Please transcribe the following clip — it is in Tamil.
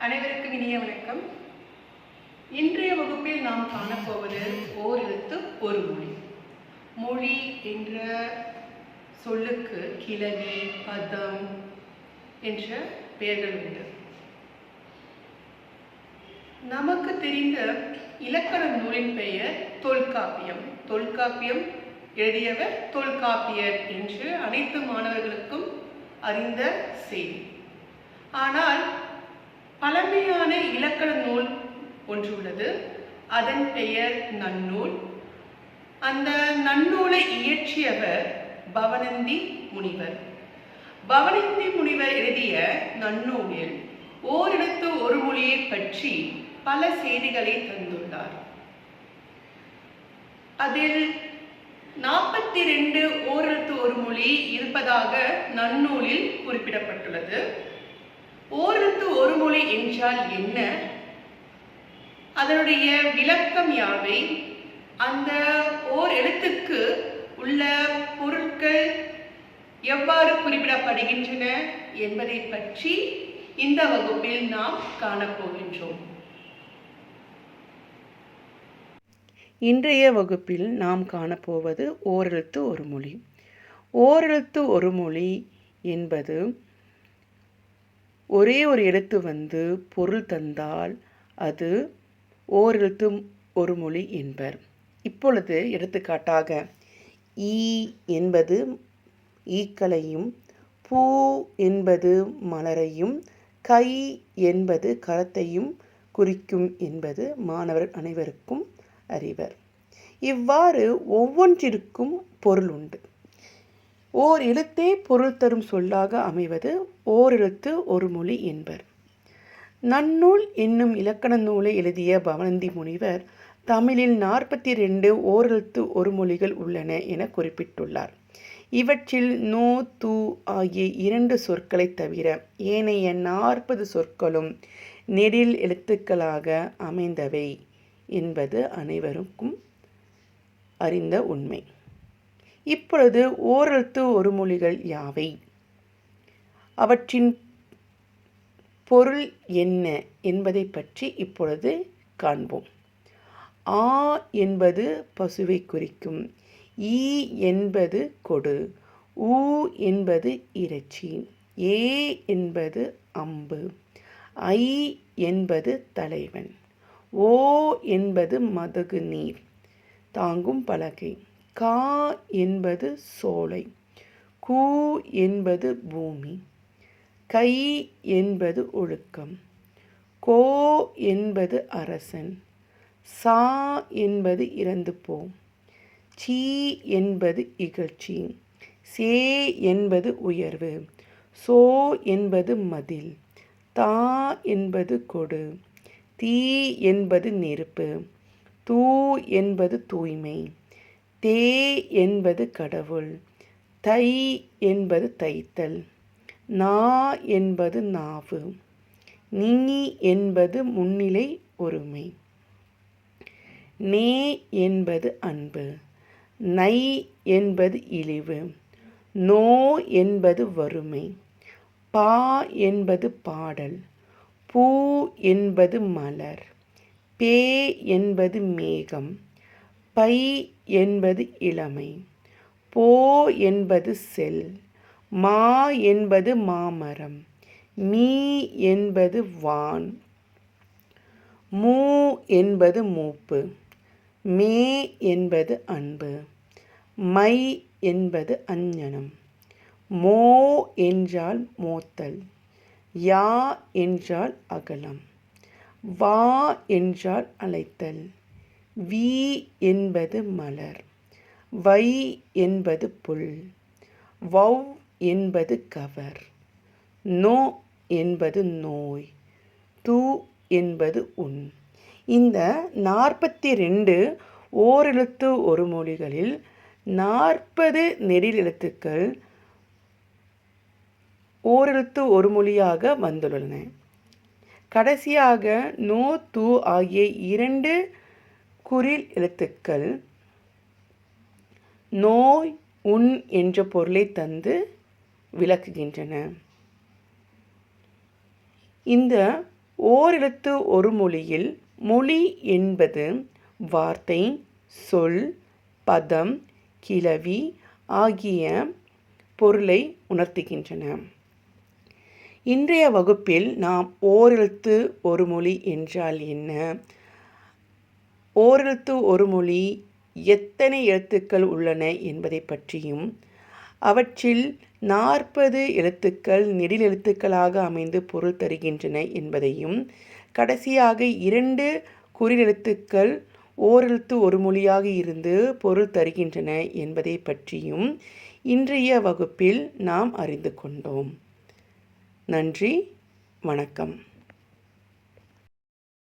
அனைவருக்கும் இனிய வணக்கம். இன்றைய வகுப்பில் நாம் காணப்போவது ஓரெழுத்து ஒரு மொழி. மொழி என்ற சொல்லுக்கு கிளவி, பதம் என்ற பெயர்கள் உண்டு. நமக்கு தெரிந்த இலக்கண நூலின் பெயர் தொல்காப்பியம். தொல்காப்பியம் எழுதியவர் தொல்காப்பியர் என்று அனைத்து மாணவர்களுக்கும் அறிந்த செய்தி. ஆனால் பழமையான இலக்கண நூல் ஒன்று உள்ளது. அதன் பெயர் நன்னூல். அந்த நன்னூலை இயற்றியவர் பவணந்தி முனிவர். பவணந்தி முனிவர் எழுதிய நன்னூலில் ஓரெழுத்து ஒரு மொழியை பற்றி பல செய்திகளை தந்துள்ளார். அதில் 42 ஓரெழுத்து ஒரு மொழி இருப்பதாக நன்னூலில் குறிப்பிடப்பட்டுள்ளது. ஓரெழுத்து ஒரு மொழி என்றால் என்ன, அதனுடைய விளக்கம் யாவை, அந்த ஓர் எழுத்துக்கு உள்ள பொருட்கள் எவ்வாறு குறிப்பிடப்படுகின்றன என்பதை பற்றி இந்த வகுப்பில் நாம் காணப்போகின்றோம். இன்றைய வகுப்பில் நாம் காணப்போவது ஓரெழுத்து ஒரு மொழி. ஓரெழுத்து ஒரு மொழி என்பது ஒரே ஒரு எழுத்து பொருள் தந்தால் அது ஓரெழுத்து ஒரு மொழி என்பர். இப்பொழுது எடுத்துக்காட்டாக ஈ என்பது ஈக்களையும், பூ என்பது மலரையும், கை என்பது கரத்தையும் குறிக்கும் என்பது மாணவர் அனைவருக்கும் அறிவர். இவ்வாறு ஒவ்வொன்றிற்கும் பொருள் உண்டு. ஓர் எழுத்தே பொருள் தரும் சொல்லாக அமைவது ஓரெழுத்து ஒரு மொழி என்பர். நன்னூல் என்னும் இலக்கண நூலை எழுதிய பவணந்தி முனிவர் தமிழில் 42 ஓரெழுத்து ஒரு மொழிகள் உள்ளன என குறிப்பிட்டுள்ளார். இவற்றில் நோ, து ஆகிய 2 சொற்களை தவிர ஏனைய 40 சொற்களும் நெடில் எழுத்துக்களாக அமைந்தவை என்பது அனைவருக்கும் அறிந்த உண்மை. இப்பொழுது ஓரெழுத்து ஒரு மொழிகள் யாவை, அவற்றின் பொருள் என்ன என்பதை பற்றி இப்பொழுது காண்போம். ஆ என்பது பசுவை குறிக்கும். ஈ என்பது கொடு. ஊ என்பது இறைச்சி. ஏ என்பது அம்பு. ஐ என்பது தலைவன். ஓ என்பது மதகு நீர் தாங்கும் பலகை. கா என்பது சோலை. கூ என்பது பூமி. கை என்பது ஒழுக்கம். கோ என்பது அரசன். சா என்பது இறந்து போ. சீ என்பது இகழ்ச்சி. சே என்பது உயர்வு. சோ என்பது மதில். தா என்பது கொடு. தீ என்பது நெருப்பு. தூ என்பது தூய்மை. தே என்பது கடவுள். தை என்பது தைத்தல். நா என்பது நாவு. நீ என்பது முன்னிலை ஒருமை. நே என்பது அன்பு. நை என்பது இழிவு. நோ என்பது வறுமை. பா என்பது பாடல். பூ என்பது மலர். பே என்பது மேகம். பை என்பது இளமை. போ என்பது செல். மா என்பது மாமரம். மீ என்பது வான். மூ என்பது மூப்பு. மே என்பது அன்பு. மை என்பது அஞ்ஞனம். மோ என்றால் மோத்தல். யா என்றால் அகலம். வா என்றால் அழைத்தல். வி என்பது மலர். வை என்பது புல். வௌ என்பது கவர். நோ என்பது நோய். து என்பது உன். இந்த 42 ஓரெழுத்து ஒரு மொழிகளில் 40 நெடில் எழுத்துக்கள் ஓரெழுத்து ஒரு மொழியாக வந்துள்ளன. கடைசியாக நோ, து ஆகிய 2 குறில் எழுத்துக்கள் நோய், உன் என்ற பொருளை தந்து விளக்குகின்றன. இந்த ஓரெழுத்து ஒரு மொழியில் மொழி என்பது வார்த்தை, சொல், பதம், கிளவி ஆகிய பொருளை உணர்த்துகின்றன. இன்றைய வகுப்பில் நாம் ஓரெழுத்து ஒரு மொழி என்றால் என்ன, ஓரெழுத்து ஒரு மொழி எத்தனை எழுத்துக்கள் உள்ளன என்பதை பற்றியும், அவற்றில் 40 எழுத்துக்கள் நெடில் எழுத்துக்களாக அமைந்து பொருள் தருகின்றன என்பதையும், கடைசியாக 2 குறிலெழுத்துக்கள் ஓரெழுத்து ஒரு மொழியாக இருந்து பொருள் தருகின்றன என்பதை பற்றியும் இன்றைய வகுப்பில் நாம் அறிந்து கொண்டோம். நன்றி, வணக்கம்.